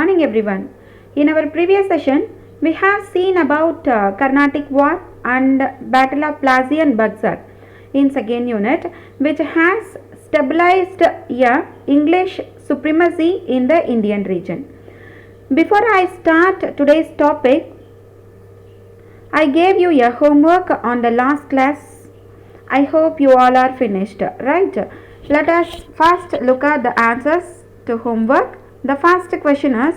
morning everyone. In our previous session, we have seen about Carnatic War and Battle of Plassey and Buxar in second unit, which has stabilized English supremacy in the Indian region. Before I start today's topic, I gave you a homework on the last class. I hope you all are finished, right? Let us first look at the answers to homework. The first question is,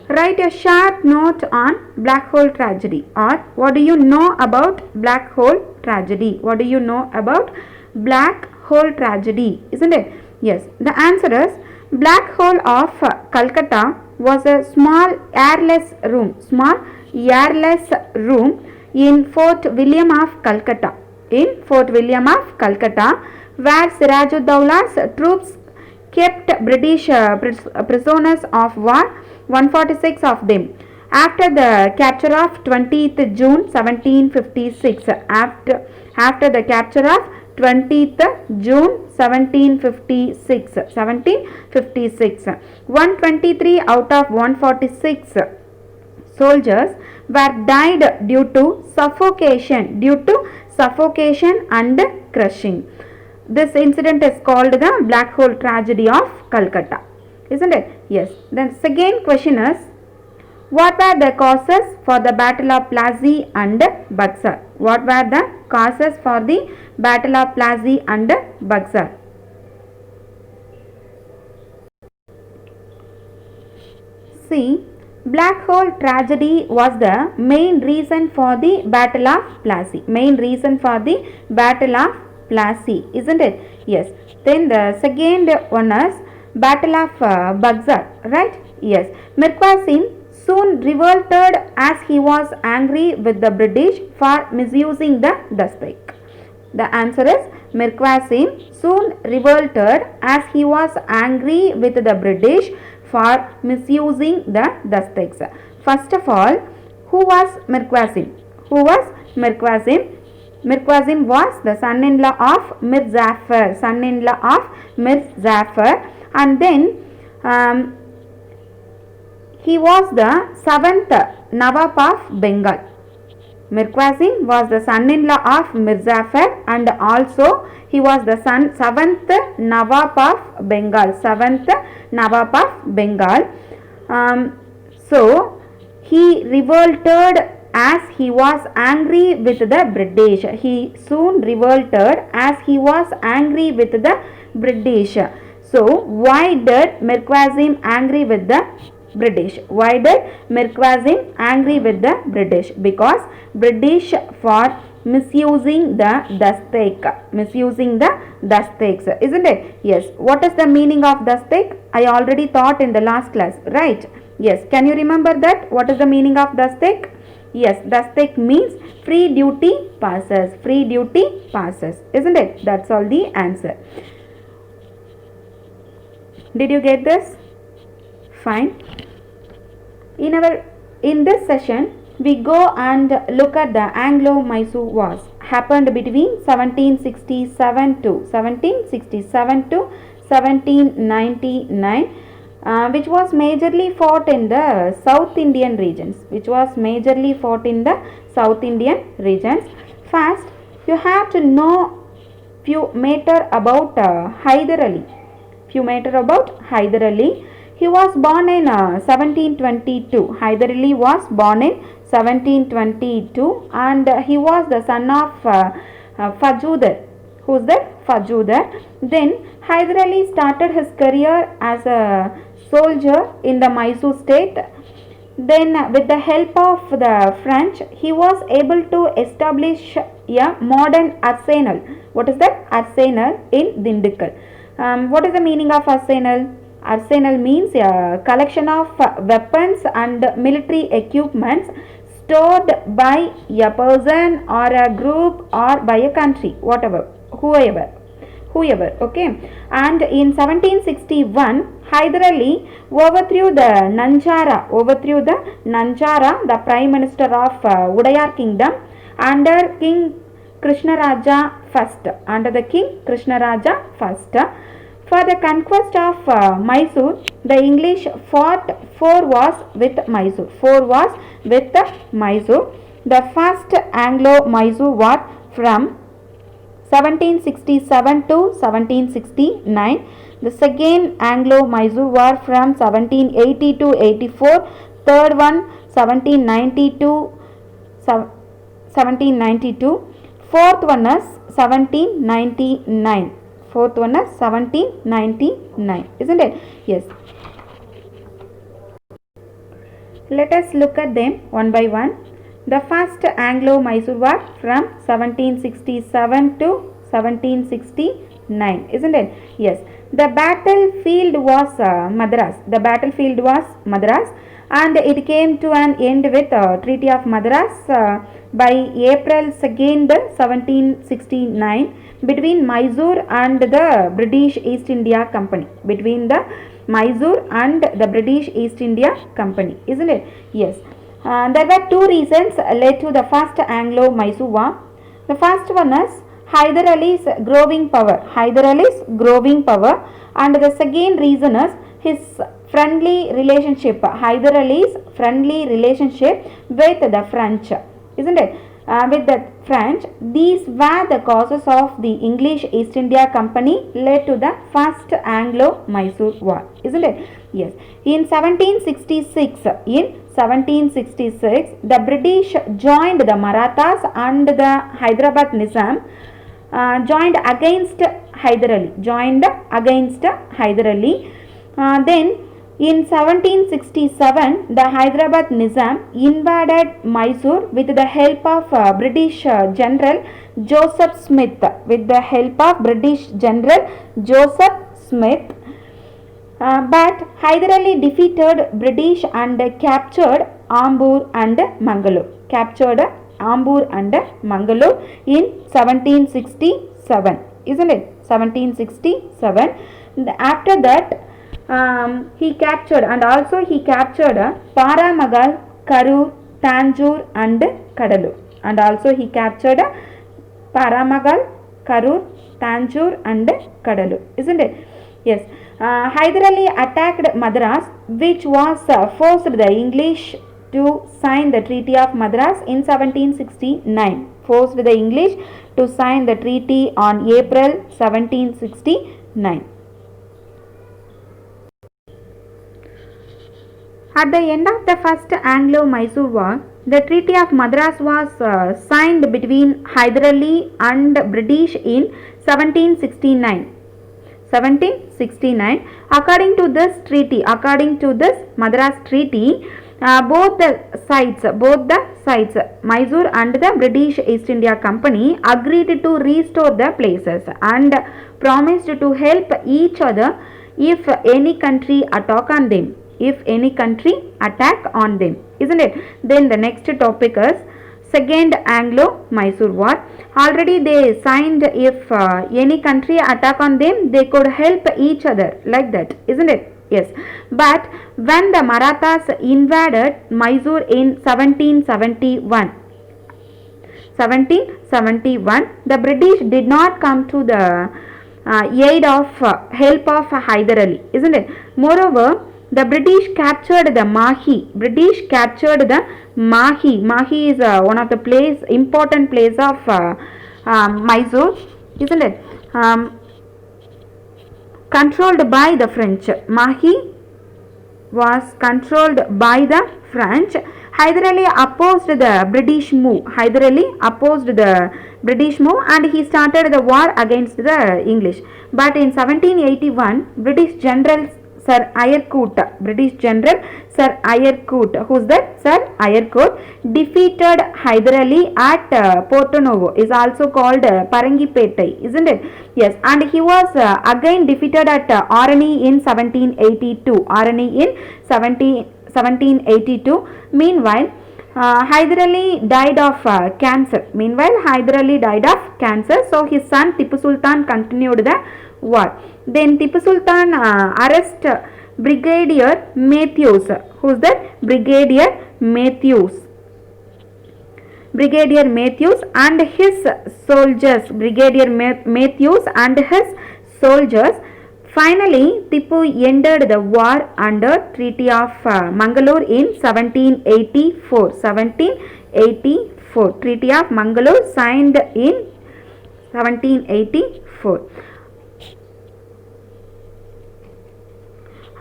write a short note on black hole tragedy, or what do you know about black hole tragedy? What do you know about black hole tragedy, isn't it? Yes, the answer is black hole of Calcutta was a small airless room in Fort William of Calcutta, where Sirajuddaullah's troops kept British prisoners of war, 146 of them. After the capture of 20th June 1756, after the capture of 20th June 1756, 123 out of 146 soldiers were died due to suffocation and crushing. This incident is called the black hole tragedy of Calcutta, isn't it? Yes. Then second question is, what were the causes for the battle of Plassey and Buxar? What were the causes for the battle of Plassey and Buxar? See, black hole tragedy was the main reason for the battle of Plassey. Isn't it? Yes. Then the second one is battle of Buxar, right? Yes. Mir Qasim soon revolted as he was angry with the British for misusing the Dastak. The answer is Mir Qasim soon revolted as he was angry with the British for misusing the Dastaks. First of all, who was Mir Qasim? Mir Qasim was the son-in-law of Mir Jafar, and then he was the 7th Nawab of Bengal. Mir Qasim was the son-in-law of Mir Jafar, and also he was the 7th Nawab of Bengal. So he revolted as he was angry with the British. He soon revolted as he was angry with the British. So why did Mir Qasim angry with the British? Because British for misusing the Dastaks, isn't it? Yes. What is the meaning of Dastak? I already taught in the last class, right? Yes. Can you remember that? What is the meaning of Dastak? Yes, Dastak means free duty passes, isn't it? That's all the answer. Did you get this? Fine. In this session, we go and look at the Anglo-Mysore Wars happened between 1767 to 1799, which was majorly fought in the South Indian regions. First, you have to know few matter about Hyder Ali. He was born in 1722. Hyder Ali was born in 1722, and he was the son of Fajudar. Who's that? Fajudar. Then Hyder Ali started his career as a soldier in the Mysore state. Then with the help of the French, he was able to establish a modern arsenal. What is that? Arsenal in Dindigul. What is the meaning of arsenal? Arsenal means a collection of weapons and military equipments stored by a person or a group or by a country, whoever. Okay. And in 1761, Hyder Ali overthrew the Nanjara, the prime minister of Udayar kingdom, under King Krishnaraja I. For the conquest of Mysore, the English fought four wars with Mysore. Four wars with Mysore. The first Anglo-Mysore War from 1767 to 1769. The second Anglo-Mysore War from 1780 to 84. Third one 1790 to 1792. Fourth one is 1799. Fourth one is 1799, isn't it? Yes. Let us look at them one by one. The first Anglo-Mysore War from 1767 to 1769, isn't it? Yes. The battlefield was Madras. The battlefield was Madras, and it came to an end with Treaty of Madras by April 2nd, 1769, between Mysore and the British East India Company. Between the Mysore and the British East India Company, isn't it? Yes. There were two reasons led to the first Anglo-Mysore War. The first one is Hyder Ali's growing power. Hyder Ali's growing power, and the second reason is his friendly relationship. Hyder Ali's friendly relationship with the French, isn't it? With the French, these were the causes of the English East India Company led to the first Anglo-Mysore War, isn't it? Yes. In 1766, the British joined the Marathas and the Hyderabad Nizam joined against Hyder Ali. Then in 1767, the Hyderabad Nizam invaded Mysore with the help of British General Joseph Smith. But Hyder Ali defeated British and captured Ambur and Mangalore. In 1767, isn't it? 1767. After that, he captured Paramagal, Karur, Tanjore and Kadalur. Isn't it? Yes. Hyder Ali attacked Madras, which was forced the English to sign the Treaty of Madras in 1769. Forced the English to sign the treaty on April 1769. At the end of the first Anglo-Mysore War, the Treaty of Madras was signed between Hyder Ali and British in 1769. According to this Madras Treaty, both the sides, Mysore and the British East India Company, agreed to restore the places and promised to help each other if any country attack on them. Isn't it? Then the next topic is Second Anglo-Mysore War. Already they signed if any country attack on them, they could help each other, like that, isn't it? Yes. But when the Marathas invaded Mysore in 1771, the British did not come to the help of Hyder Ali, isn't it? Moreover, the British captured the Mahi. Mahi is one of the important place of Mysore, isn't it? Controlled by the French. Mahi was controlled by the French. Hyder Ali opposed the British move. And he started the war against the English. But in 1781, British General Sir Eyrecourt, who's that? Sir Eyrecourt, defeated Hyder Ali at Porto Novo, is also called Parangipettai, isn't it? Yes, and he was again defeated at Arani in 1782. Meanwhile, Hyder Ali died of cancer. So his son Tipu Sultan continued the war. Then Tipu Sultan arrest Brigadier Matthews. Who's that? Brigadier Matthews and his soldiers. Finally, Tipu ended the war under Treaty of Mangalore in 1784. 1784. Treaty of Mangalore signed in 1784.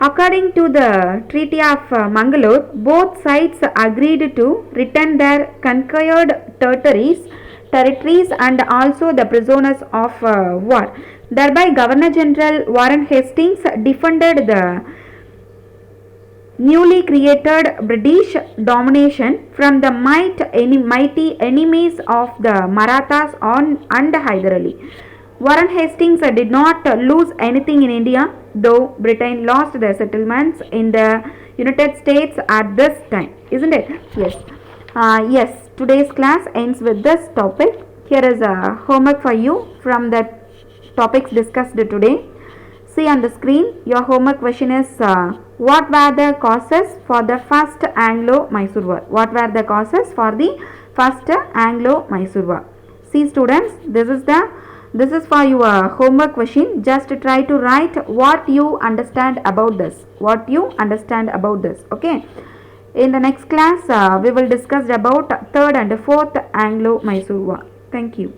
According to the Treaty of Mangalore, both sides agreed to return their conquered territories and also the prisoners of war. Thereby, Governor General Warren Hastings defended the newly created British domination from the mighty enemies of the Marathas and Hyder Ali. Warren Hastings did not lose anything in India, though Britain lost their settlements in the United States at this time. Isn't it? Yes. Yes, today's class ends with this topic. Here is a homework for you from the topics discussed today. See on the screen, your homework question is what were the causes for the first Anglo-Mysore War? What were the causes for the first Anglo-Mysore War? See students, this is for your homework question. Just try to write what you understand about this. What you understand about this. Okay. In the next class, we will discuss about third and fourth Anglo-Mysore War. Thank you.